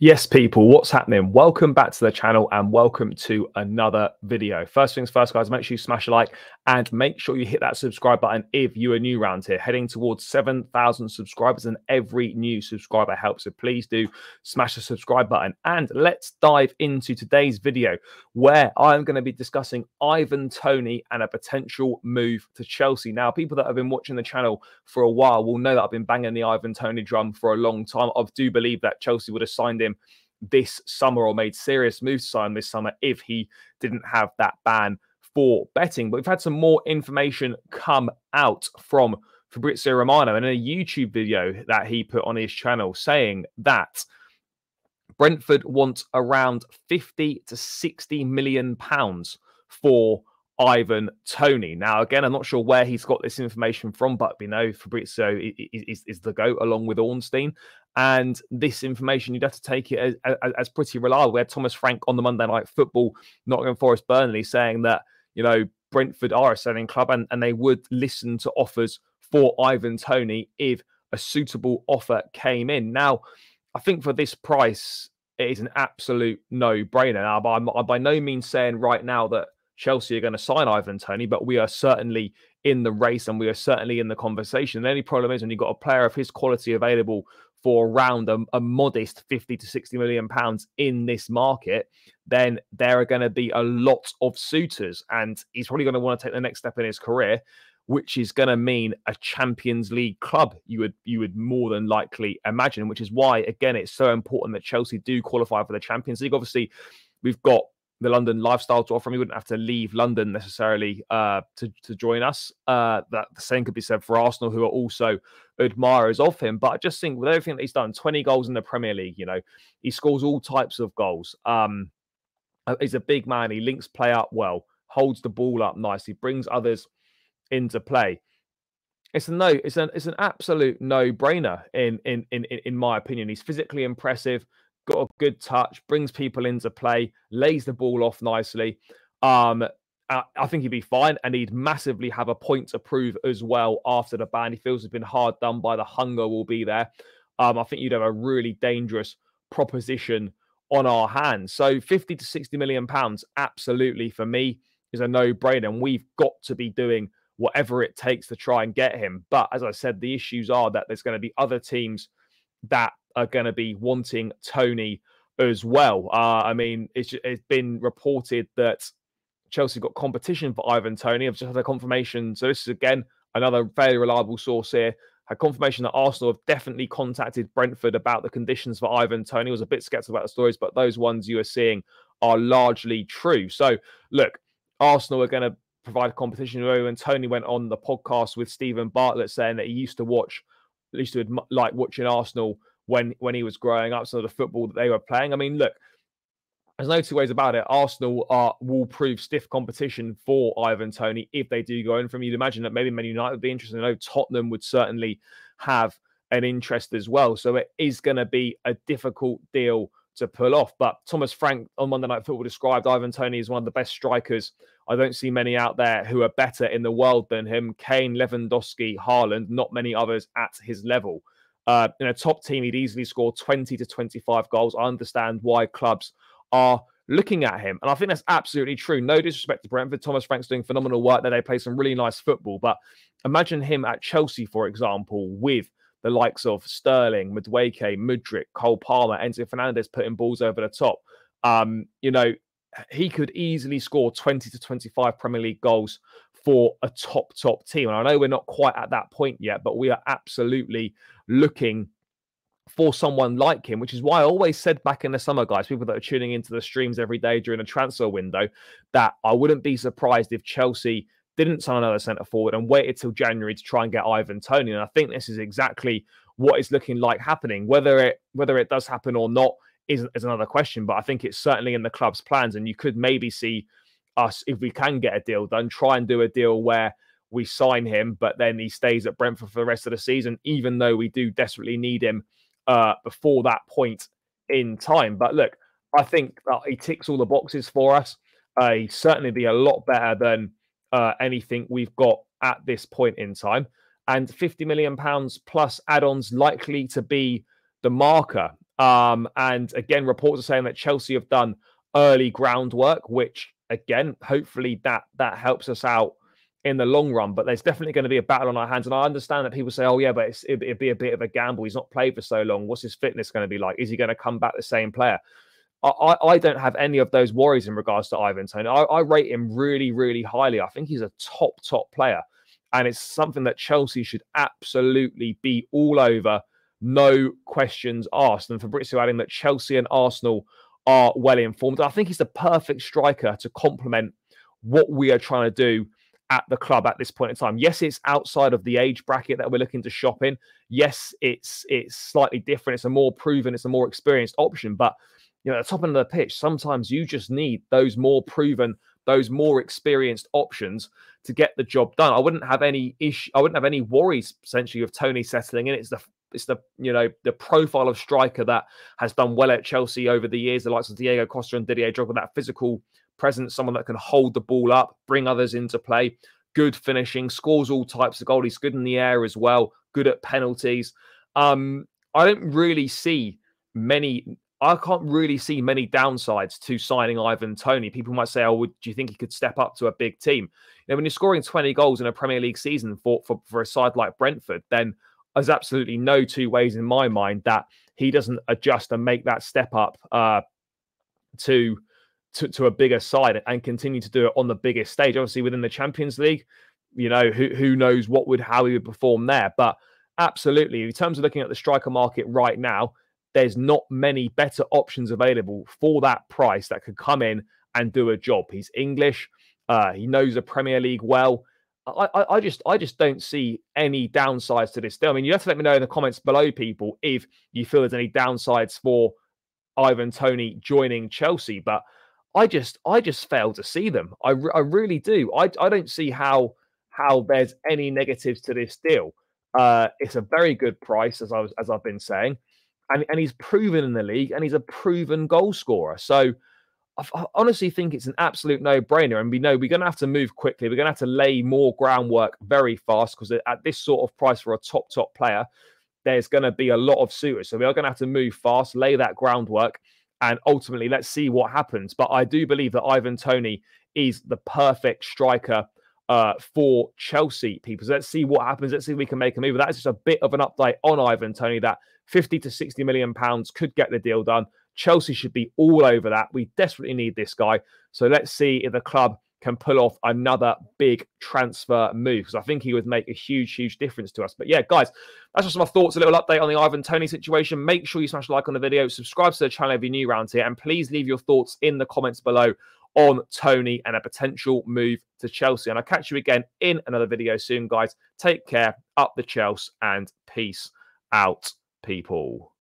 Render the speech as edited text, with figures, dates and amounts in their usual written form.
Yes, people, what's happening? Welcome back to the channel and welcome to another video. First things first, guys, make sure you smash a like and make sure you hit that subscribe button if you are new around here. Heading towards 7,000 subscribers, and every new subscriber helps. So please do smash the subscribe button. And let's dive into today's video where I'm going to be discussing Ivan Toney and a potential move to Chelsea. Now, people that have been watching the channel for a while will know that I've been banging the Ivan Toney drum for a long time. I do believe that Chelsea would have signed him this summer or made serious moves to sign this summer if he didn't have that ban for betting. But we've had some more information come out from Fabrizio Romano in a YouTube video that he put on his channel saying that Brentford want around 50 to 60 million pounds for Ivan Toney. Now, again, I'm not sure where he's got this information from, but we know Fabrizio is the GOAT along with Ornstein. And this information, you'd have to take it as pretty reliable. We had Thomas Frank on the Monday Night Football, Nottingham Forest Burnley, saying that, you know, Brentford are a selling club and they would listen to offers for Ivan Toney if a suitable offer came in. Now, I think for this price, it is an absolute no-brainer. Now, I'm by no means saying right now that Chelsea are going to sign Ivan Toney, but we are certainly in the race and we are certainly in the conversation. The only problem is when you've got a player of his quality available for around a modest 50 to 60 million pounds in this market, then there are going to be a lot of suitors, and he's probably going to want to take the next step in his career, which is going to mean a Champions League club, you would more than likely imagine, which is why, again, it's so important that Chelsea do qualify for the Champions League. Obviously, we've got the London lifestyle to offer him. We wouldn't have to leave London necessarily to join us. That the same could be said for Arsenal, who are also admirers of him. But I just think with everything that he's done, 20 goals in the Premier League, you know, he scores all types of goals. He's a big man. He links play up well, holds the ball up nicely, brings others into play. It's an absolute no-brainer in my opinion. He's physically impressive, got a good touch, brings people into play, lays the ball off nicely. I think he'd be fine, and he'd massively have a point to prove as well after the ban. He feels he's been hard done by. The hunger will be there. I think you'd have a really dangerous proposition on our hands. So 50 to 60 million pounds, absolutely, for me, is a no-brainer, and we've got to be doing whatever it takes to try and get him. But as I said, the issues are that there's going to be other teams that are going to be wanting Toney as well. I mean, it's been reported that Chelsea got competition for Ivan Toney. I've just had a confirmation. So this is, again, another very reliable source here. Had confirmation that Arsenal have definitely contacted Brentford about the conditions for Ivan Toney. I was a bit skeptical about the stories, but those ones you are seeing are largely true. So, look, Arsenal are going to provide competition. And Toney went on the podcast with Stephen Bartlett saying that he used to like watching Arsenal when he was growing up, some of the football that they were playing. I mean, look, there's no two ways about it. Arsenal will prove stiff competition for Ivan Toney if they do go in from. You'd imagine that maybe Man United would be interested. I know Tottenham would certainly have an interest as well. So it is going to be a difficult deal to pull off. But Thomas Frank on Monday Night Football described Ivan Toney as one of the best strikers. I don't see many out there who are better in the world than him. Kane, Lewandowski, Haaland, not many others at his level. In a top team, he'd easily score 20 to 25 goals. I understand why clubs are looking at him. And I think that's absolutely true. No disrespect to Brentford. Thomas Frank's doing phenomenal work there. They play some really nice football. But imagine him at Chelsea, for example, with the likes of Sterling, Madueke, Mudryk, Cole Palmer, Enzo Fernandez putting balls over the top. You know, he could easily score 20 to 25 Premier League goals for a top team. And I know we're not quite at that point yet, but we are absolutely looking for someone like him, which is why I always said back in the summer, guys, people that are tuning into the streams every day during the transfer window, that I wouldn't be surprised if Chelsea didn't sign another centre forward and waited till January to try and get Ivan Toney. And I think this is exactly what is looking like happening. Whether it does happen or not is another question, but I think it's certainly in the club's plans. And you could maybe see us, if we can get a deal done, try and do a deal where we sign him, but then he stays at Brentford for the rest of the season, even though we do desperately need him before that point in time. But look, I think that he ticks all the boxes for us. He'd certainly be a lot better than anything we've got at this point in time. And £50 million plus add-ons likely to be the marker. And again, reports are saying that Chelsea have done early groundwork, which again, hopefully that helps us out in the long run. But there's definitely going to be a battle on our hands. And I understand that people say, oh, yeah, but it'd be a bit of a gamble. He's not played for so long. What's his fitness going to be like? Is he going to come back the same player? I don't have any of those worries in regards to Ivan Toney. I rate him really, really highly. I think he's a top player. And it's something that Chelsea should absolutely be all over. No questions asked. And Fabrizio adding that Chelsea and Arsenal are well informed. I think he's the perfect striker to complement what we are trying to do at the club at this point in time. Yes, it's outside of the age bracket that we're looking to shop in. Yes, it's slightly different. It's a more proven, it's a more experienced option. But you know, at the top end of the pitch, sometimes you just need those more proven, those more experienced options to get the job done. I wouldn't have any issue. I wouldn't have any worries essentially of Toney settling in. It's the you know, the profile of striker that has done well at Chelsea over the years. The likes of Diego Costa and Didier Drogba, that physical presence, someone that can hold the ball up, bring others into play, good finishing, scores all types of goals. He's good in the air as well, good at penalties. I don't really see many. I can't really see many downsides to signing Ivan Toney. People might say, oh, do you think he could step up to a big team? You know, when you're scoring 20 goals in a Premier League season for a side like Brentford, then there's absolutely no two ways in my mind that he doesn't adjust and make that step up to a bigger side and continue to do it on the biggest stage. Obviously, within the Champions League, you know, who knows how he would perform there. But absolutely, in terms of looking at the striker market right now, there's not many better options available for that price that could come in and do a job. He's English. He knows the Premier League well. I just don't see any downsides to this deal. I mean, you have to let me know in the comments below, people, if you feel there's any downsides for Ivan Toney joining Chelsea. But I just fail to see them. I really do. I don't see how there's any negatives to this deal. It's a very good price, as I've been saying. And he's proven in the league, and he's a proven goal scorer. So I honestly think it's an absolute no-brainer. And we know we're going to have to move quickly. We're going to have to lay more groundwork very fast, because at this sort of price for a top player, there's going to be a lot of suitors. So we are going to have to move fast, lay that groundwork, and ultimately let's see what happens. But I do believe that Ivan Toney is the perfect striker for Chelsea, people. So let's see what happens. Let's see if we can make a move. That is just a bit of an update on Ivan Toney, that 50 to 60 million pounds could get the deal done. Chelsea should be all over that. We desperately need this guy. So let's see if the club can pull off another big transfer move, because I think he would make a huge difference to us. But yeah, guys, that's just my thoughts, a little update on the Ivan Toney situation. Make sure you smash a like on the video, subscribe to the channel if you're new around here, and please leave your thoughts in the comments below on Toney and a potential move to Chelsea. And I'll catch you again in another video soon, guys. Take care, up the Chelsea, and peace out, people.